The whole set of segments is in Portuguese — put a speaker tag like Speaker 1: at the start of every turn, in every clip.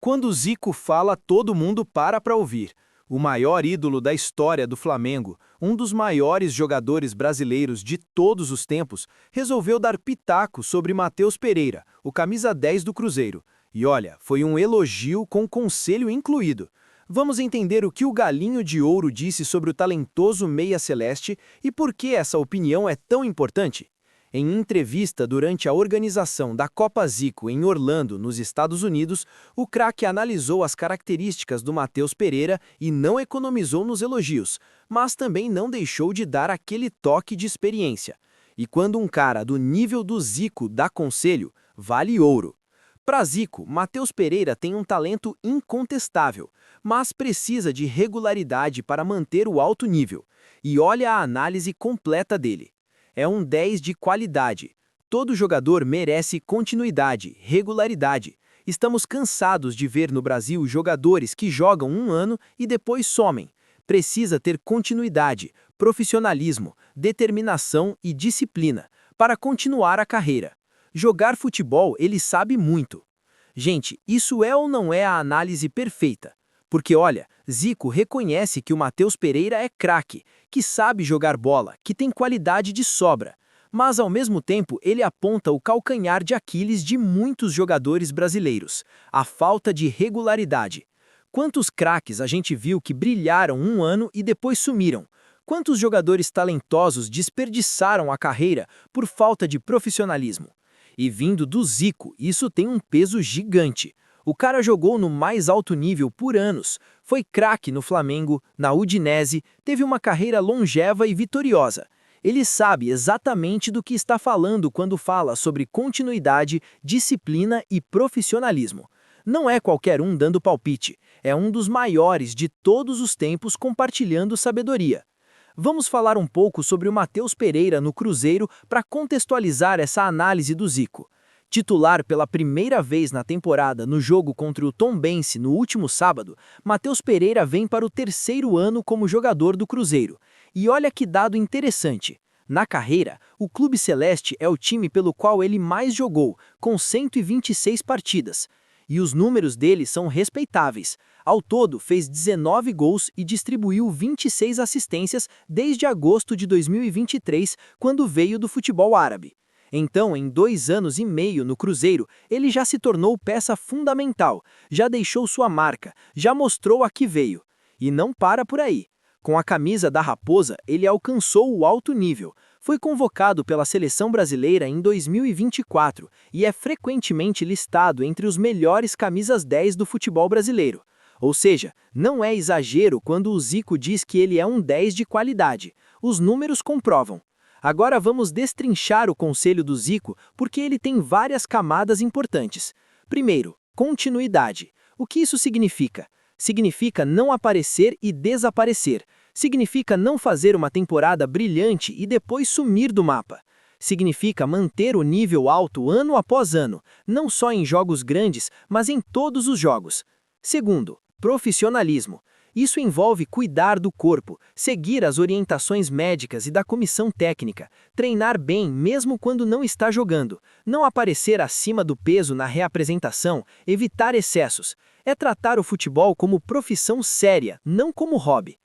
Speaker 1: Quando Zico fala, todo mundo para ouvir. O maior ídolo da história do Flamengo, um dos maiores jogadores brasileiros de todos os tempos, resolveu dar pitaco sobre Matheus Pereira, o camisa 10 do Cruzeiro. E olha, foi um elogio com conselho incluído. Vamos entender o que o Galinho de Ouro disse sobre o talentoso meia celeste e por que essa opinião é tão importante. Em entrevista durante a organização da Copa Zico em Orlando, nos Estados Unidos, o craque analisou as características do Matheus Pereira e não economizou nos elogios, mas também não deixou de dar aquele toque de experiência. E quando um cara do nível do Zico dá conselho, vale ouro. Para Zico, Matheus Pereira tem um talento incontestável, mas precisa de regularidade para manter o alto nível. E olha a análise completa dele. É um 10 de qualidade. Todo jogador merece continuidade, regularidade. Estamos cansados de ver no Brasil jogadores que jogam um ano e depois somem. Precisa ter continuidade, profissionalismo, determinação e disciplina para continuar a carreira. Jogar futebol ele sabe muito. Gente, isso é ou não é a análise perfeita? Porque olha, Zico reconhece que o Matheus Pereira é craque, que sabe jogar bola, que tem qualidade de sobra. Mas ao mesmo tempo ele aponta o calcanhar de Aquiles de muitos jogadores brasileiros, a falta de regularidade. Quantos craques a gente viu que brilharam um ano e depois sumiram? Quantos jogadores talentosos desperdiçaram a carreira por falta de profissionalismo? E vindo do Zico, isso tem um peso gigante. O cara jogou no mais alto nível por anos, foi craque no Flamengo, na Udinese, teve uma carreira longeva e vitoriosa. Ele sabe exatamente do que está falando quando fala sobre continuidade, disciplina e profissionalismo. Não é qualquer um dando palpite, é um dos maiores de todos os tempos compartilhando sabedoria. Vamos falar um pouco sobre o Matheus Pereira no Cruzeiro para contextualizar essa análise do Zico. Titular pela primeira vez na temporada no jogo contra o Tombense no último sábado, Matheus Pereira vem para o terceiro ano como jogador do Cruzeiro. E olha que dado interessante. Na carreira, o Clube Celeste é o time pelo qual ele mais jogou, com 126 partidas. E os números dele são respeitáveis. Ao todo, fez 19 gols e distribuiu 26 assistências desde agosto de 2023, quando veio do futebol árabe. Então, em 2 anos e meio no Cruzeiro, ele já se tornou peça fundamental, já deixou sua marca, já mostrou a que veio. E não para por aí. Com a camisa da Raposa, ele alcançou o alto nível. Foi convocado pela seleção brasileira em 2024 e é frequentemente listado entre os melhores camisas 10 do futebol brasileiro. Ou seja, não é exagero quando o Zico diz que ele é um 10 de qualidade. Os números comprovam. Agora vamos destrinchar o conselho do Zico porque ele tem várias camadas importantes. Primeiro, continuidade. O que isso significa? Significa não aparecer e desaparecer. Significa não fazer uma temporada brilhante e depois sumir do mapa. Significa manter o nível alto ano após ano, não só em jogos grandes, mas em todos os jogos. Segundo, profissionalismo. Isso envolve cuidar do corpo, seguir as orientações médicas e da comissão técnica, treinar bem mesmo quando não está jogando, não aparecer acima do peso na reapresentação, evitar excessos. É tratar o futebol como profissão séria, não como hobby.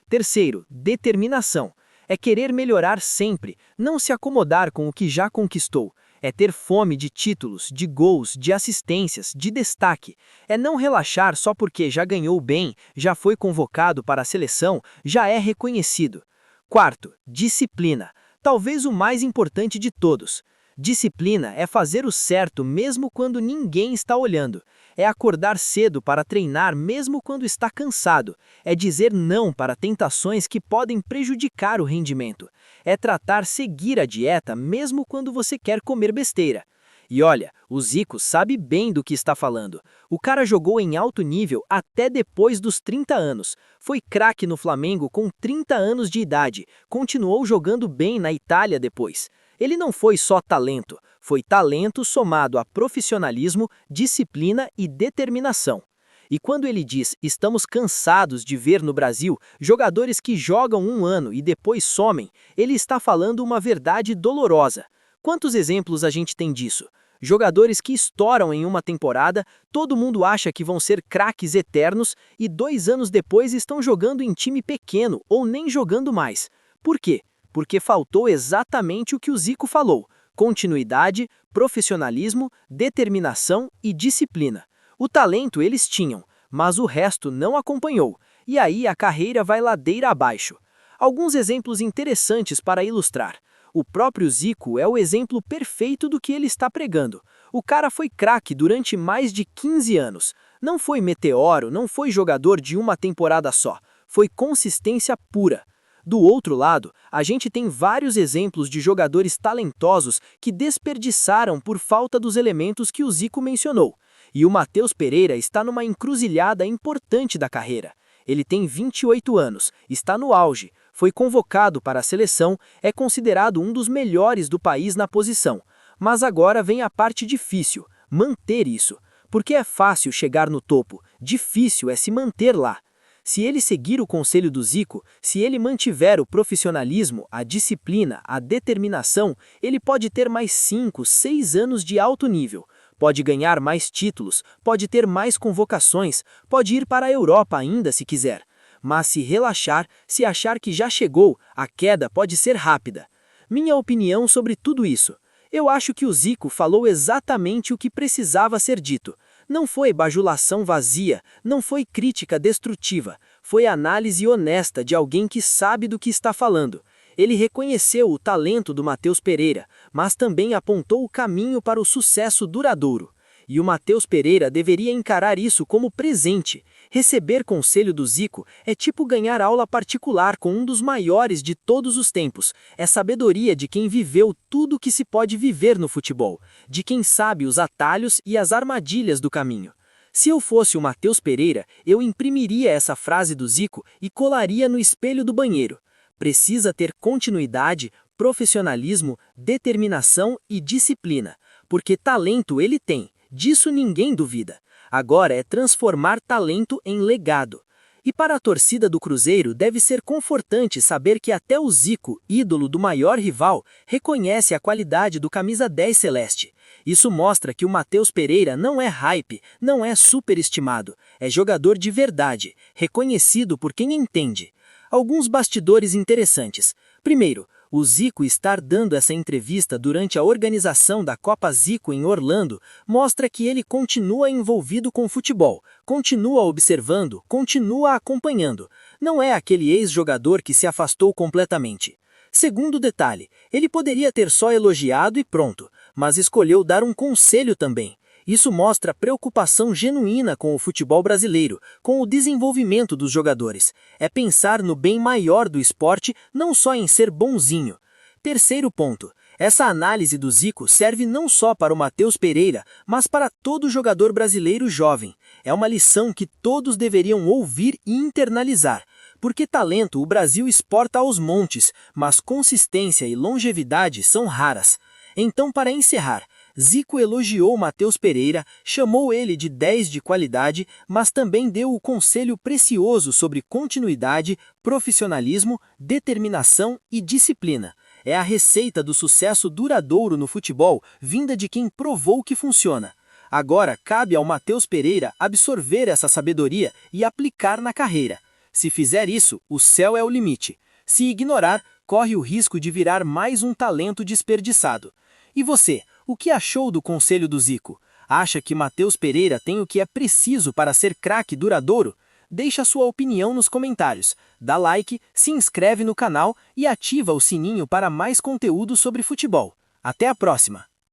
Speaker 1: Terceiro, determinação. É querer melhorar sempre, não se acomodar com o que já conquistou. É ter fome de títulos, de gols, de assistências, de destaque. É não relaxar só porque já ganhou bem, já foi convocado para a seleção, já é reconhecido. Quarto, disciplina. Talvez o mais importante de todos. Disciplina é fazer o certo mesmo quando ninguém está olhando. É acordar cedo para treinar mesmo quando está cansado. É dizer não para tentações que podem prejudicar o rendimento. É tratar seguir a dieta mesmo quando você quer comer besteira. E olha, o Zico sabe bem do que está falando. O cara jogou em alto nível até depois dos 30 anos. Foi craque no Flamengo com 30 anos de idade. Continuou jogando bem na Itália depois. Ele não foi só talento, foi talento somado a profissionalismo, disciplina e determinação. E quando ele diz "estamos cansados de ver no Brasil jogadores que jogam um ano e depois somem", ele está falando uma verdade dolorosa. Quantos exemplos a gente tem disso? Jogadores que estouram em uma temporada, todo mundo acha que vão ser craques eternos e 2 anos depois estão jogando em time pequeno ou nem jogando mais. Por quê? Porque faltou exatamente o que o Zico falou: continuidade, profissionalismo, determinação e disciplina. O talento eles tinham, mas o resto não acompanhou, e aí a carreira vai ladeira abaixo. Alguns exemplos interessantes para ilustrar. O próprio Zico é o exemplo perfeito do que ele está pregando. O cara foi craque durante mais de 15 anos. Não foi meteoro, não foi jogador de uma temporada só. Foi consistência pura. Do outro lado, a gente tem vários exemplos de jogadores talentosos que desperdiçaram por falta dos elementos que o Zico mencionou. E o Matheus Pereira está numa encruzilhada importante da carreira. Ele tem 28 anos, está no auge, foi convocado para a seleção, é considerado um dos melhores do país na posição. Mas agora vem a parte difícil, manter isso. Porque é fácil chegar no topo, difícil é se manter lá. Se ele seguir o conselho do Zico, se ele mantiver o profissionalismo, a disciplina, a determinação, ele pode ter mais 5, 6 anos de alto nível. Pode ganhar mais títulos, pode ter mais convocações, pode ir para a Europa ainda se quiser. Mas se relaxar, se achar que já chegou, a queda pode ser rápida. Minha opinião sobre tudo isso. Eu acho que o Zico falou exatamente o que precisava ser dito. Não foi bajulação vazia, não foi crítica destrutiva, foi análise honesta de alguém que sabe do que está falando. Ele reconheceu o talento do Matheus Pereira, mas também apontou o caminho para o sucesso duradouro. E o Matheus Pereira deveria encarar isso como presente. Receber conselho do Zico é tipo ganhar aula particular com um dos maiores de todos os tempos. É sabedoria de quem viveu tudo o que se pode viver no futebol, de quem sabe os atalhos e as armadilhas do caminho. Se eu fosse o Matheus Pereira, eu imprimiria essa frase do Zico e colaria no espelho do banheiro. Precisa ter continuidade, profissionalismo, determinação e disciplina, porque talento ele tem, disso ninguém duvida. Agora é transformar talento em legado. E para a torcida do Cruzeiro deve ser confortante saber que até o Zico, ídolo do maior rival, reconhece a qualidade do camisa 10 celeste. Isso mostra que o Matheus Pereira não é hype, não é superestimado, é jogador de verdade, reconhecido por quem entende. Alguns bastidores interessantes. Primeiro, o Zico estar dando essa entrevista durante a organização da Copa Zico em Orlando mostra que ele continua envolvido com o futebol, continua observando, continua acompanhando. Não é aquele ex-jogador que se afastou completamente. Segundo detalhe, ele poderia ter só elogiado e pronto, mas escolheu dar um conselho também. Isso mostra preocupação genuína com o futebol brasileiro, com o desenvolvimento dos jogadores. É pensar no bem maior do esporte, não só em ser bonzinho. Terceiro ponto. Essa análise do Zico serve não só para o Matheus Pereira, mas para todo jogador brasileiro jovem. É uma lição que todos deveriam ouvir e internalizar. Porque talento o Brasil exporta aos montes, mas consistência e longevidade são raras. Então, para encerrar, Zico elogiou Matheus Pereira, chamou ele de 10 de qualidade, mas também deu o conselho precioso sobre continuidade, profissionalismo, determinação e disciplina. É a receita do sucesso duradouro no futebol, vinda de quem provou que funciona. Agora cabe ao Matheus Pereira absorver essa sabedoria e aplicar na carreira. Se fizer isso, o céu é o limite. Se ignorar, corre o risco de virar mais um talento desperdiçado. E você? O que achou do conselho do Zico? Acha que Matheus Pereira tem o que é preciso para ser craque duradouro? Deixa sua opinião nos comentários, dá like, se inscreve no canal e ativa o sininho para mais conteúdo sobre futebol. Até a próxima!